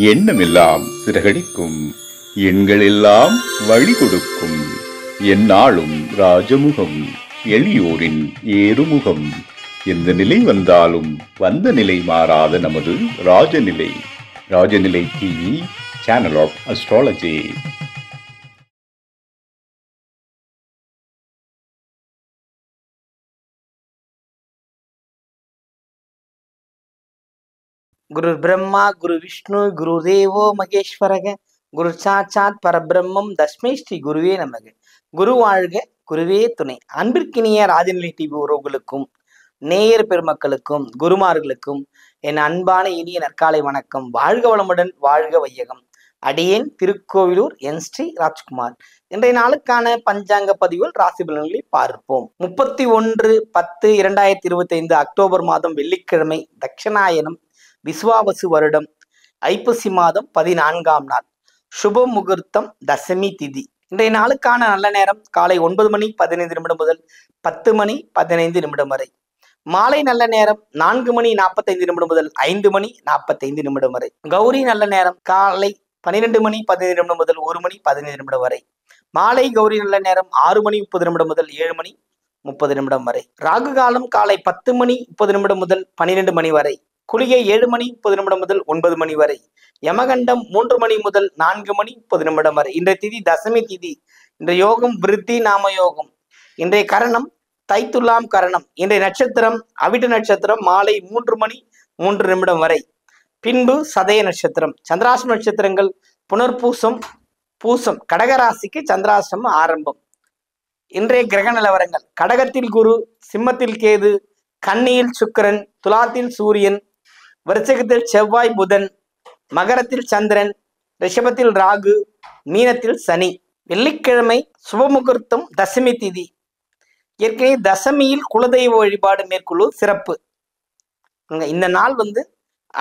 எண்ணமெல்லாம் சிறகடிக்கும், எண்களெல்லாம் வழி கொடுக்கும். எந்நாளும் ராஜமுகம், எளியோரின் ஏறுமுகம். எந்த நிலை வந்தாலும் வந்த நிலை மாறாத நமது Rajanilai. Rajanilai TV, channel of astrology. குரு பிரம்மா குரு விஷ்ணு குரு தேவோ மகேஸ்வரக குரு சாட்சாத் பரபிரம்மம் தஸ்மை ஸ்ரீ குருவே நமக. குரு வாழ்க, குருவே துணை. அன்பிற்கினிய ராஜநிலை டிவி உறவுகளுக்கும் நேயர் பெருமக்களுக்கும் குருமார்களுக்கும் என் அன்பான இனிய நற்காலை வணக்கம். வாழ்க வளமுடன், வாழ்க வையகம். அடியேன் திருக்கோவிலூர் என் ஸ்ரீ ராஜ்குமார். இன்றைய நாளுக்கான பஞ்சாங்க பதிவில் ராசி பலன்களை பார்ப்போம். 31/10/2025 அக்டோபர் மாதம் வெள்ளிக்கிழமை, தட்சிணாயனம், விஸ்வாவசு வருடம், ஐப்பசி மாதம் 14ஆம் நாள். சுப முகூர்த்தம், தசமி திதி. இன்றைய நாளுக்கான நல்ல நேரம் காலை 9:15 முதல் 10:15 வரை. மாலை நல்ல நேரம் 4:45 முதல் 5:45 வரை. கௌரி நல்ல நேரம் காலை 12:15 முதல் 1:15 வரை. மாலை கௌரி நல்ல நேரம் 6:30 முதல் 7:30 வரை. ராகு காலம் காலை 10:30 முதல் 12 மணி வரை. குளிகை 7:30 முதல் 9 வரை. யமகண்டம் 3 முதல் 4:30 வரை. இன்றைய திதி தசமி திதி. இன்றைய யோகம் விருத்தி நாம யோகம். இன்றைய கரணம் தைத்துலாம் கரணம். இன்றைய நட்சத்திரம் அவிட்ட நட்சத்திரம் மாலை 3:03 வரை. பின்பு சதய நட்சத்திரம். சந்திராசிரம நட்சத்திரங்கள் புனர்பூசம், பூசம். கடகராசிக்கு சந்திராசிரமம் ஆரம்பம். இன்றைய கிரக நிலவரங்கள்: கடகத்தில் குரு, சிம்மத்தில் கேது, கன்னியில் சுக்கிரன், துலாத்தில் சூரியன், விருச்சிகத்தில் செவ்வாய் புதன், மகரத்தில் சந்திரன், ரிஷபத்தில் ராகு, மீனத்தில் சனி. வெள்ளிக்கிழமை சுபமுகூர்த்தம், தசமி திதி. ஏற்கனவே தசமியில் குலதெய்வ வழிபாடு மேற்கொள்வது சிறப்பு. இந்த நாள்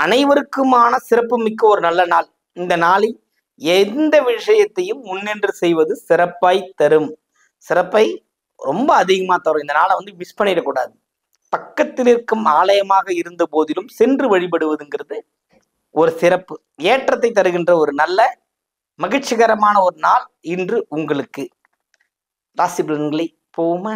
அனைவருக்குமான சிறப்பு மிக்க ஒரு நல்ல நாள். இந்த நாளில் எந்த விஷயத்தையும் முன்னின்று செய்வது சிறப்பாய் தரும். சிறப்பை ரொம்ப அதிகமாக தரும். இந்த நாளை மிஸ் பண்ணிடக்கூடாது. பக்கத்தில் இருக்கும் ஆலயமாக இருந்த போதிலும் சென்று வழிபடுவதுங்கிறது ஒரு சிறப்பு. ஏற்றத்தை தருகின்ற ஒரு நல்ல மகிழ்ச்சிகரமான ஒரு நாள் இன்று உங்களுக்கு. ராசி பலன்களை போமா.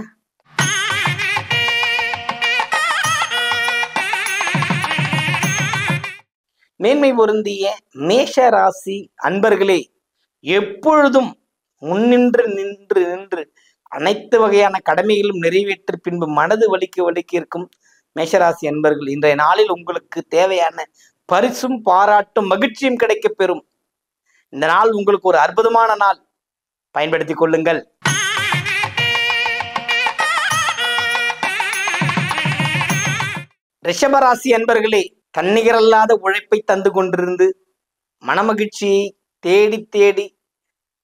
மேன்மை பொருந்திய மேஷ ராசி அன்பர்களே, எப்பொழுதும் நின்று அனைத்து வகையான கடமைகளும் நிறைவேற்றி பின்பு மனது வலிக்க இருக்கும் மேஷராசி அன்பர்கள், இன்றைய நாளில் உங்களுக்கு தேவையான பரிசும் பாராட்டும் மகிழ்ச்சியும் கிடைக்க பெறும். இந்த நாள் உங்களுக்கு ஒரு அற்புதமான நாள். பயன்படுத்திக் கொள்ளுங்கள். ரிஷபராசி அன்பர்களே, தன்னிகரல்லாத உழைப்பை தந்து கொண்டிருந்து மனமகிழ்ச்சியை தேடி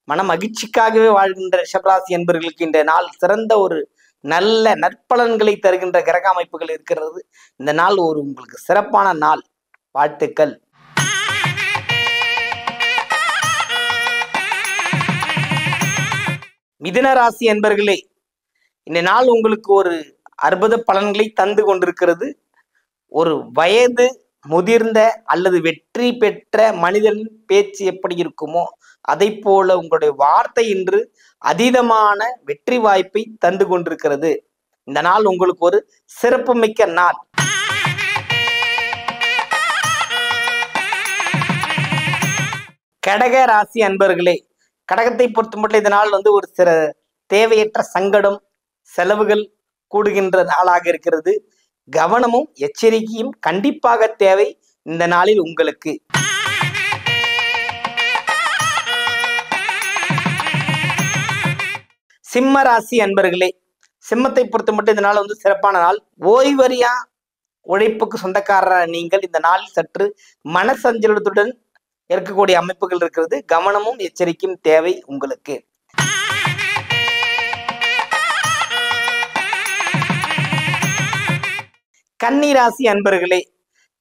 மன மகிழ்ச்சிக்காகவே வாழ்கின்ற ரிஷபராசி என்பவர்களுக்கு இந்த நாள் சிறந்த ஒரு நல்ல நற்பலன்களை தருகின்ற கிரக அமைப்புகள் இருக்கிறது. இந்த நாள் ஒரு உங்களுக்கு சிறப்பான நாள். வாழ்த்துக்கள். மிதுன ராசி என்பர்களே, இந்த நாள் உங்களுக்கு ஒரு அற்புத பலன்களை தந்து கொண்டிருக்கிறது. ஒரு வயது முதிர்ந்த அல்லது வெற்றி பெற்ற மனிதனின் பேச்சு எப்படி இருக்குமோ அதை போல உங்களுடைய வார்த்தை இன்று அதீதமான வெற்றி வாய்ப்பை தந்து கொண்டிருக்கிறது. இந்த நாள் உங்களுக்கு ஒரு சிறப்பு மிக்க நாள். கடக ராசி அன்பர்களே, கடகத்தை பொறுத்தமட்டில் இந்த நாள் ஒரு சில தேவையற்ற சங்கடம், செலவுகள் கூடுகின்ற நாளாக இருக்கிறது. கவனமும் எச்சரிக்கையும் கண்டிப்பாக தேவை இந்த நாளில் உங்களுக்கு. சிம்ம ராசி அன்பர்களே, சிம்மத்தை பொறுத்த மட்டும் இந்த நாள் சிறப்பான நாள். ஓய்வறியா உழைப்புக்கு சொந்தக்காரரான நீங்கள் இந்த நாளில் சற்று மனசஞ்சலத்துடன் இருக்கக்கூடிய அமைப்புகள் இருக்கிறது. கவனமும் எச்சரிக்கையும் தேவை உங்களுக்கு. கன்னி ராசி அன்பர்களே,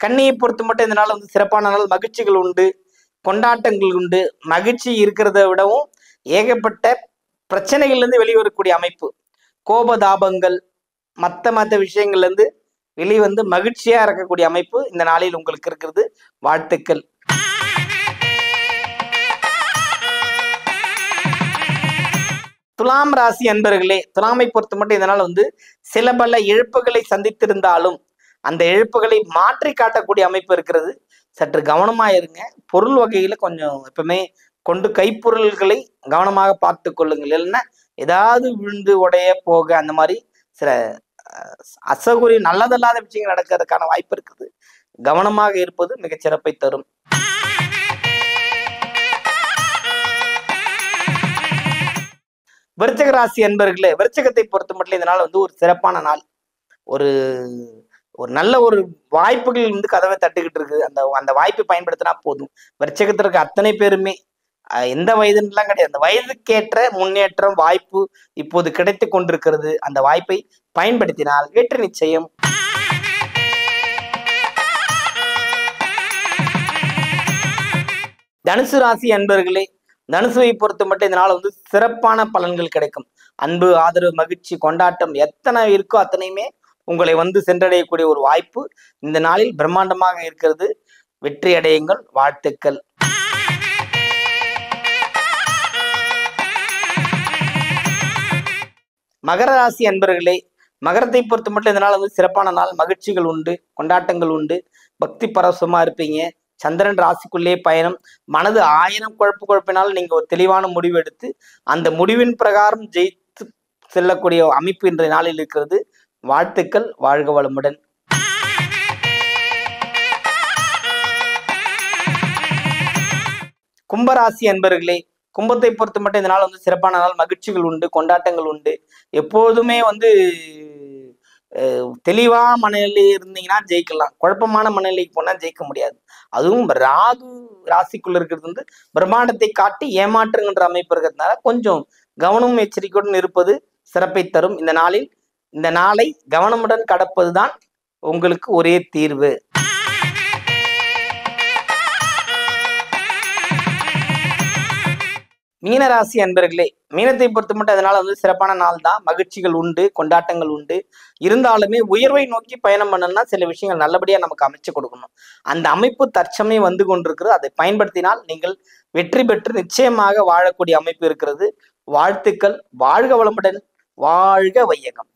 கன்னியை பொறுத்த மட்டும் இந்த நாள் சிறப்பான நாள். மகிழ்ச்சிகள் உண்டு, கொண்டாட்டங்கள் உண்டு. மகிழ்ச்சி இருக்கிறத விடவும் ஏகப்பட்ட பிரச்சனைகள்லேருந்து வெளிவரக்கூடிய அமைப்பு. கோபதாபங்கள் மற்ற விஷயங்கள்லேருந்து வெளிவந்து மகிழ்ச்சியா இருக்கக்கூடிய அமைப்பு இந்த நாளில் உங்களுக்கு இருக்கிறது. வாழ்த்துக்கள். துலாம் ராசி அன்பர்களே, துலாமை பொறுத்த மட்டும் இதனால் சில பல இழப்புகளை சந்தித்திருந்தாலும் அந்த இழப்புகளை மாற்றி காட்டக்கூடிய அமைப்பு இருக்கிறது. சற்று கவனமா இருங்க. பொருள் வகையில கொஞ்சம் எப்பவுமே கைப்பொருள்களை கவனமாக பார்த்து கொள்ளுங்கள். இல்லைன்னா ஏதாவது விழுந்து உடைய போக அந்த மாதிரி சில அசௌகரியம் நல்லதல்லாத விஷயங்கள் நடக்கிறதுக்கான வாய்ப்பு இருக்குது. கவனமாக இருப்பது மிகச் சிறப்பை தரும். விருச்சிக ராசி அன்பர்களே, விருச்சிகத்தை பொறுத்த மட்டும் இதனால் ஒரு சிறப்பான நாள். ஒரு ஒரு நல்ல ஒரு வாய்ப்புகள் கதவை தட்டுக்கிட்டு இருக்குது. அந்த வாய்ப்பை பயன்படுத்தினா போதும். விருச்சிகத்திற்கு அத்தனை பேருமே எந்த வயதுலாம் கிடையாது. அந்த வயதுக்கேற்ற முன்னேற்றம் வாய்ப்பு இப்போது கிடைத்து கொண்டிருக்கிறது. அந்த வாய்ப்பை பயன்படுத்தினால் வெற்றி நிச்சயம். தனுசு ராசி அன்பர்களே, தனுசுவை பொறுத்த மட்டும் இதனால் சிறப்பான பலன்கள் கிடைக்கும். அன்பு, ஆதரவு, மகிழ்ச்சி, கொண்டாட்டம் எத்தனை இருக்கோ அத்தனையுமே உங்களை சென்றடையக்கூடிய ஒரு வாய்ப்பு இந்த நாளில் பிரம்மாண்டமாக இருக்கிறது. வெற்றி அடையுங்கள். வாழ்த்துக்கள். மகர ராசி அன்பர்களே, மகரத்தை பொறுத்த மட்டும் இதனால் சிறப்பான நாள். மகிழ்ச்சிகள் உண்டு, கொண்டாட்டங்கள் உண்டு, பக்தி பரவசமா இருப்பீங்க. சந்திரன் ராசிக்குள்ளே பயணம். மனது 1000 குழப்பினாலும் நீங்க ஒரு தெளிவான முடிவு எடுத்து அந்த முடிவின் பிரகாரம் ஜெயித்து செல்லக்கூடிய அமைப்பு இன்றைய நாளில் இருக்கிறது. வாழ்த்துக்கள். வாழ்க வளமுடன். கும்பராசி அன்பர்களே, கும்பத்தை பொறுத்த மட்டும் இந்த நாள் சிறப்பான நாள். மகிழ்ச்சிகள் உண்டு, கொண்டாட்டங்கள் உண்டு. எப்போதுமே தெளிவா மனநிலை இருந்தீங்கன்னா ஜெயிக்கலாம். குழப்பமான மனநிலைக்கு போனா ஜெயிக்க முடியாது. அதுவும் ராகு ராசிக்குள்ள இருக்கிறது பிரம்மாண்டத்தை காட்டி ஏமாற்றுங்கிற அமைப்பு இருக்கிறதுனால கொஞ்சம் கவனமும் எச்சரிக்கையுடன் இருப்பது சிறப்பை தரும். இந்த நாளை கவனமுடன் கடப்பதுதான் உங்களுக்கு ஒரே தீர்வு. மீனராசி அன்பர்களே, மீனத்தை பொறுத்த மட்டும் அதனால சிறப்பான நாள் தான். மகிழ்ச்சிகள் உண்டு, கொண்டாட்டங்கள் உண்டு. இருந்தாலுமே உயர்வை நோக்கி பயணம் பண்ணணும்னா சில விஷயங்கள் நல்லபடியா நமக்கு அமைச்சு கொடுக்கணும். அந்த அமைப்பு தற்சமயம் கொண்டிருக்கிறது. அதை பயன்படுத்தினால் நீங்கள் வெற்றி பெற்று நிச்சயமாக வாழக்கூடிய அமைப்பு இருக்கிறது. வாழ்த்துக்கள். வாழ்க வளமுடன். வாழ்க வையகம்.